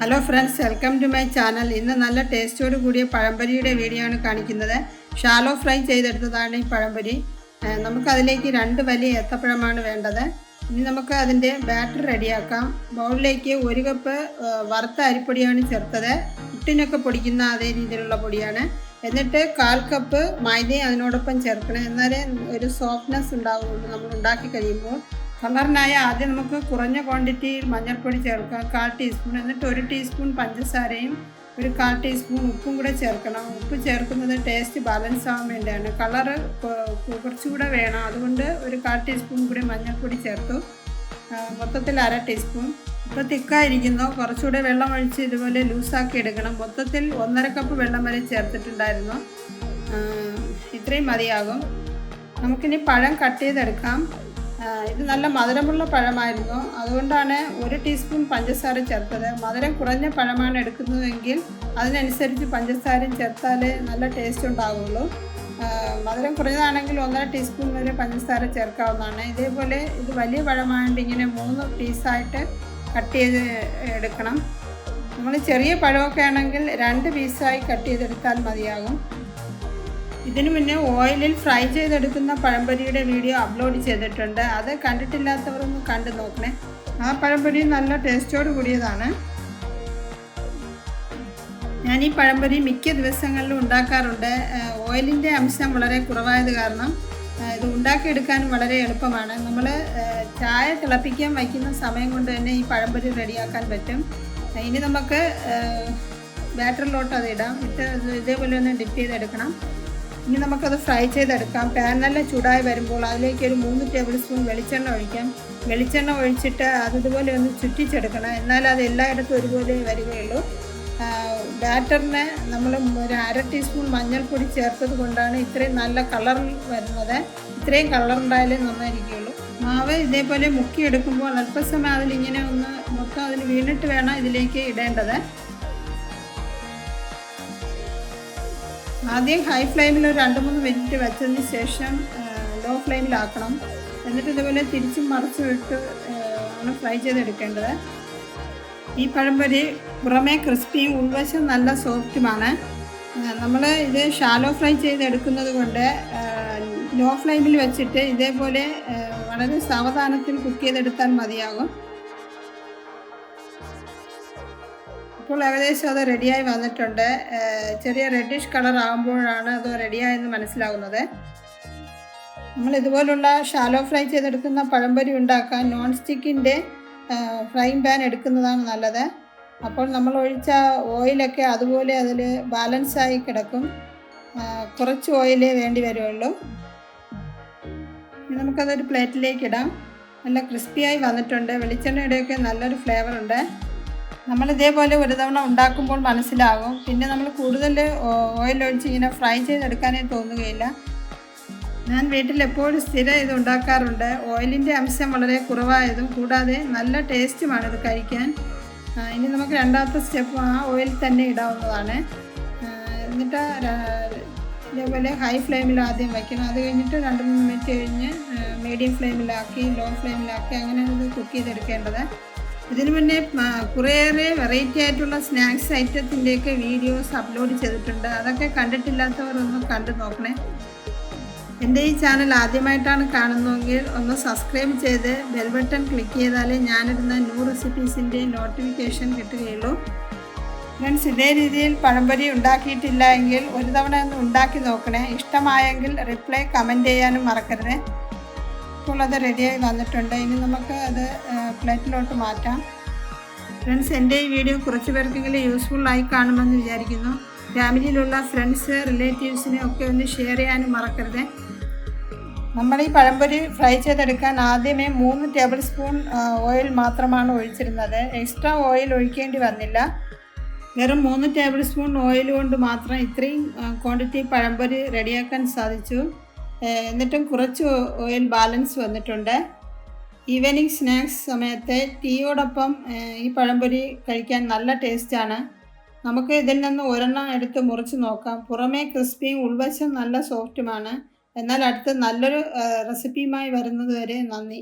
Hello friends, welcome to my channel. ഇന്ന് നല്ല ടേസ്റ്റോട് കൂടിയ പഴംപൊരിയുടെ വീഡിയോ ആണ് കാണിക്കുന്നത്. ഷാലോ ഫ്രൈ ചെയ്തെടുത്തതാണ് ഈ പഴംപൊരി. നമുക്കതിലേക്ക് 2 വലിയ ഏത്തപ്പഴമാണ് വേണ്ടത്. ഇനി നമുക്ക് അതിൻ്റെ ബാറ്റർ റെഡിയാക്കാം. ബൗളിലേക്ക് 1 കപ്പ് വറുത്ത അരിപ്പൊടിയാണ് ചേർത്തത്. പുട്ടിനൊക്കെ പൊടിക്കുന്ന അതേ രീതിയിലുള്ള പൊടിയാണ്. എന്നിട്ട് 1/4 കപ്പ് മൈദയും അതിനോടൊപ്പം ചേർക്കണം. എന്നാലേ ഒരു സോഫ്റ്റ്നെസ് ഉണ്ടാവുകയുള്ളൂ നമ്മൾ ഉണ്ടാക്കി കഴിയുമ്പോൾ. കളറിനായി ആദ്യം നമുക്ക് കുറഞ്ഞ ക്വാണ്ടിറ്റിയിൽ മഞ്ഞൾപ്പൊടി ചേർക്കാം, 1/4 ടീസ്പൂൺ. എന്നിട്ട് 1 ടീസ്പൂൺ പഞ്ചസാരയും 1/4 ടീസ്പൂൺ ഉപ്പും കൂടെ ചേർക്കണം. ഉപ്പ് ചേർക്കുന്നത് ടേസ്റ്റ് ബാലൻസ് ആവാൻ വേണ്ടിയാണ്. കളറ് കുറച്ചുകൂടെ വേണം, അതുകൊണ്ട് 1/4 ടീസ്പൂൺ കൂടി മഞ്ഞൾപ്പൊടി ചേർത്തു. മൊത്തത്തിൽ 1/2 ടീസ്പൂൺ. ഇപ്പോൾ തിക്കായിരിക്കുന്നു, കുറച്ചുകൂടെ വെള്ളം ഒഴിച്ച് ഇതുപോലെ ലൂസാക്കി എടുക്കണം. മൊത്തത്തിൽ 1/2 കപ്പ് വെള്ളം വരെ ചേർത്തിട്ടുണ്ടായിരുന്നു. ഇത്രയും മതിയാകും. നമുക്കിനി പഴം കട്ട് ചെയ്തെടുക്കാം. ഇത് നല്ല മധുരമുള്ള പഴമായിരുന്നു, അതുകൊണ്ടാണ് 1 ടീസ്പൂൺ പഞ്ചസാര ചേർത്തത്. മധുരം കുറഞ്ഞ പഴമാണ് എടുക്കുന്നതെങ്കിൽ അതിനനുസരിച്ച് പഞ്ചസാരയും ചേർത്താലേ നല്ല ടേസ്റ്റ് ഉണ്ടാവുള്ളൂ. മധുരം കുറഞ്ഞതാണെങ്കിൽ 1/2 ടീസ്പൂൺ വരെ പഞ്ചസാര ചേർക്കാവുന്നതാണ്. ഇതേപോലെ ഇത് വലിയ പഴമായതുകൊണ്ട് ഇങ്ങനെ 3 പീസായിട്ട് കട്ട് ചെയ്ത് എടുക്കണം. നമ്മൾ ചെറിയ പഴമൊക്കെ ആണെങ്കിൽ 2 പീസായി കട്ട് ചെയ്തെടുത്താൽ മതിയാകും. ഇതിനു മുന്നേ ഓയിലിൽ ഫ്രൈ ചെയ്തെടുക്കുന്ന പഴംപൊരിയുടെ വീഡിയോ അപ്ലോഡ് ചെയ്തിട്ടുണ്ട്. അത് കണ്ടിട്ടില്ലാത്തവരൊന്ന് കണ്ടു നോക്കണേ. ആ പഴംപൊരി നല്ല ടേസ്റ്റോട് കൂടിയതാണ്. ഞാൻ ഈ പഴംപൊരി മിക്ക ദിവസങ്ങളിലും ഉണ്ടാക്കാറുണ്ട്. ഓയിലിൻ്റെ അംശം വളരെ കുറവായത് കാരണം ഇത് ഉണ്ടാക്കിയെടുക്കാനും വളരെ എളുപ്പമാണ്. നമ്മൾ ചായ തിളപ്പിക്കാൻ വയ്ക്കുന്ന സമയം കൊണ്ട് തന്നെ ഈ പഴംപൊരി റെഡിയാക്കാൻ പറ്റും. ഇനി നമുക്ക് ബാറ്ററിലോട്ട് അത് ഇടാം. ഇതേപോലെ ഒന്ന് ഡിപ്പ് ചെയ്തെടുക്കണം. ഇനി നമുക്കത് ഫ്രൈ ചെയ്തെടുക്കാം. പാൻ നല്ല ചൂടായി വരുമ്പോൾ അതിലേക്ക് ഒരു 3 ടേബിൾ സ്പൂൺ വെളിച്ചെണ്ണ ഒഴിക്കാം. വെളിച്ചെണ്ണ ഒഴിച്ചിട്ട് അതിതുപോലെ ഒന്ന് ചുറ്റിച്ചെടുക്കണം. എന്നാൽ അത് എല്ലായിടത്തും ഒരുപോലെ വരികയുള്ളൂ. ബാറ്ററിന് നമ്മൾ 1/2 ടീസ്പൂൺ മഞ്ഞൾപ്പൊടി ചേർത്തത് കൊണ്ടാണ് ഇത്രയും നല്ല കളർ വരുന്നത്. ഇത്രയും കളർ ഉണ്ടായാലേ നന്നായിരിക്കുകയുള്ളൂ. മാവ് ഇതേപോലെ മുക്കിയെടുക്കുമ്പോൾ അല്പസമയം അതിലിങ്ങനെ ഒന്ന് മൊത്തം അതിൽ വീണിട്ട് വേണം ഇതിലേക്ക് ഇടേണ്ടത്. ആദ്യം ഹൈ ഫ്ലെയിമിൽ ഒരു 2-3 മിനിറ്റ് വെച്ചതിന് ശേഷം ലോ ഫ്ലെയിമിലാക്കണം. എന്നിട്ട് ഇതുപോലെ തിരിച്ചും മറിച്ചും ഇട്ട് ആണ് ഫ്രൈ ചെയ്തെടുക്കേണ്ടത്. ഈ പഴംപൊരി പുറമേ ക്രിസ്പിയും ഉൾവശം നല്ല സോഫ്റ്റുമാണ്. നമ്മൾ ഇത് ഷാലോ ഫ്രൈ ചെയ്തെടുക്കുന്നത് കൊണ്ട് ലോ ഫ്ലെയിമിൽ വെച്ചിട്ട് ഇതേപോലെ വളരെ സാവധാനത്തിൽ കുക്ക് ചെയ്തെടുത്താൽ മതിയാകും. ഇപ്പോൾ ഏകദേശം അത് റെഡിയായി വന്നിട്ടുണ്ട്. ചെറിയ റെഡിഷ് കളർ ആകുമ്പോഴാണ് അത് റെഡിയായെന്ന് മനസ്സിലാകുന്നത്. നമ്മൾ ഇതുപോലുള്ള ഷാലോ ഫ്രൈ ചെയ്തെടുക്കുന്ന പഴംപൊരി ഉണ്ടാക്കാൻ നോൺ സ്റ്റിക്കിൻ്റെ ഫ്രൈങ് പാൻ എടുക്കുന്നതാണ് നല്ലത്. അപ്പോൾ നമ്മൾ ഒഴിച്ച ഓയിലൊക്കെ അതുപോലെ അതിൽ ബാലൻസായി കിടക്കും. കുറച്ച് ഓയിലേ വേണ്ടി വരുള്ളൂ. ഇനി നമുക്കതൊരു പ്ലേറ്റിലേക്ക് ഇടാം. നല്ല ക്രിസ്പിയായി വന്നിട്ടുണ്ട്. വെളിച്ചെണ്ണയുടെയൊക്കെ നല്ലൊരു ഫ്ലേവറുണ്ട്. നമ്മൾ ഇതേപോലെ ഒരു തവണ ഉണ്ടാക്കുമ്പോൾ മനസ്സിലാകും. പിന്നെ നമ്മൾ കൂടുതൽ ഓയിലൊഴിച്ച് ഇങ്ങനെ ഫ്രൈ ചെയ്തെടുക്കാനേ തോന്നുകയില്ല. ഞാൻ വീട്ടിൽ എപ്പോഴും സ്ഥിരം ഇത് ഉണ്ടാക്കാറുണ്ട്. ഓയിലിൻ്റെ അംശം വളരെ കുറവായതും കൂടാതെ നല്ല ടേസ്റ്റുമാണ് ഇത് കഴിക്കാൻ. ഇനി നമുക്ക് രണ്ടാമത്തെ സ്റ്റെപ്പ് ആ ഓയിൽ തന്നെ ഇടാവുന്നതാണ്. എന്നിട്ട് ഇതേപോലെ ഹൈ ഫ്ലെയിമിൽ ആദ്യം വയ്ക്കണം. അത് കഴിഞ്ഞിട്ട് 2-3 മിനിറ്റ് കഴിഞ്ഞ് മീഡിയം ഫ്ലെയിമിലാക്കി ലോ ഫ്ലെയിമിലാക്കി അങ്ങനെയാണ് ഇത് കുക്ക് ചെയ്തെടുക്കേണ്ടത്. ഇതിനു മുന്നേ കുറേയേറെ വെറൈറ്റി ആയിട്ടുള്ള സ്നാക്സ് ഐറ്റത്തിൻ്റെയൊക്കെ വീഡിയോസ് അപ്ലോഡ് ചെയ്തിട്ടുണ്ട്. അതൊക്കെ കണ്ടിട്ടില്ലാത്തവർ ഒന്ന് കണ്ടു നോക്കണേ. എൻ്റെ ഈ ചാനൽ ആദ്യമായിട്ടാണ് കാണുന്നതെങ്കിൽ ഒന്ന് സബ്സ്ക്രൈബ് ചെയ്ത് ബെൽ ബട്ടൺ ക്ലിക്ക് ചെയ്താലേ ഞാനിടുന്ന ന്യൂ റെസിപ്പീസിൻ്റെ നോട്ടിഫിക്കേഷൻ കിട്ടുകയുള്ളൂ. ഫ്രണ്ട്സ്, ഇതേ രീതിയിൽ പഴംപൊരി ഉണ്ടാക്കിയിട്ടില്ല എങ്കിൽ ഒരു തവണ ഒന്ന് ഉണ്ടാക്കി നോക്കണേ. ഇഷ്ടമായെങ്കിൽ റിപ്ലൈ കമൻറ്റ് ചെയ്യാനും മറക്കരുത്. ഇപ്പോൾ അത് റെഡിയായി വന്നിട്ടുണ്ട്. ഇനി നമുക്ക് അത് പ്ലേറ്റിലോട്ട് മാറ്റാം. ഫ്രണ്ട്സ്, എൻ്റെ ഈ വീഡിയോ കുറച്ച് പേർക്കെങ്കിലും യൂസ്ഫുള്ളായി കാണുമെന്ന് വിചാരിക്കുന്നു. ഫാമിലിയിലുള്ള ഫ്രണ്ട്സ്, റിലേറ്റീവ്സിനെ ഒക്കെ ഒന്ന് ഷെയർ ചെയ്യാനും മറക്കരുത്. നമ്മൾ ഈ പഴംപൊരി ഫ്രൈ ചെയ്തെടുക്കാൻ ആദ്യമേ 3 ടേബിൾ സ്പൂൺ ഓയിൽ മാത്രമാണ് ഒഴിച്ചിരുന്നത്. എക്സ്ട്രാ ഓയിൽ ഒഴിക്കേണ്ടി വന്നില്ല. വെറും 3 ടേബിൾ സ്പൂൺ ഓയിൽ കൊണ്ട് മാത്രം ഇത്രയും ക്വാണ്ടിറ്റി പഴംപൊരി റെഡിയാക്കാൻ സാധിച്ചു. എന്നിട്ടും കുറച്ച് ഓയിൽ ബാലൻസ് വന്നിട്ടുണ്ട്. ഈവനിങ് സ്നാക്സ് സമയത്ത് ടീയോടൊപ്പം ഈ പഴംപൊരി കഴിക്കാൻ നല്ല ടേസ്റ്റാണ്. നമുക്ക് ഇതിൽ നിന്ന് ഒരെണ്ണം എടുത്ത് മുറിച്ച് നോക്കാം. പുറമേ ക്രിസ്പിയും ഉൾവശം നല്ല സോഫ്റ്റുമാണ്. എന്നാൽ അടുത്ത് നല്ലൊരു റെസിപ്പിയുമായി വരുന്നത് വരെ നന്ദി.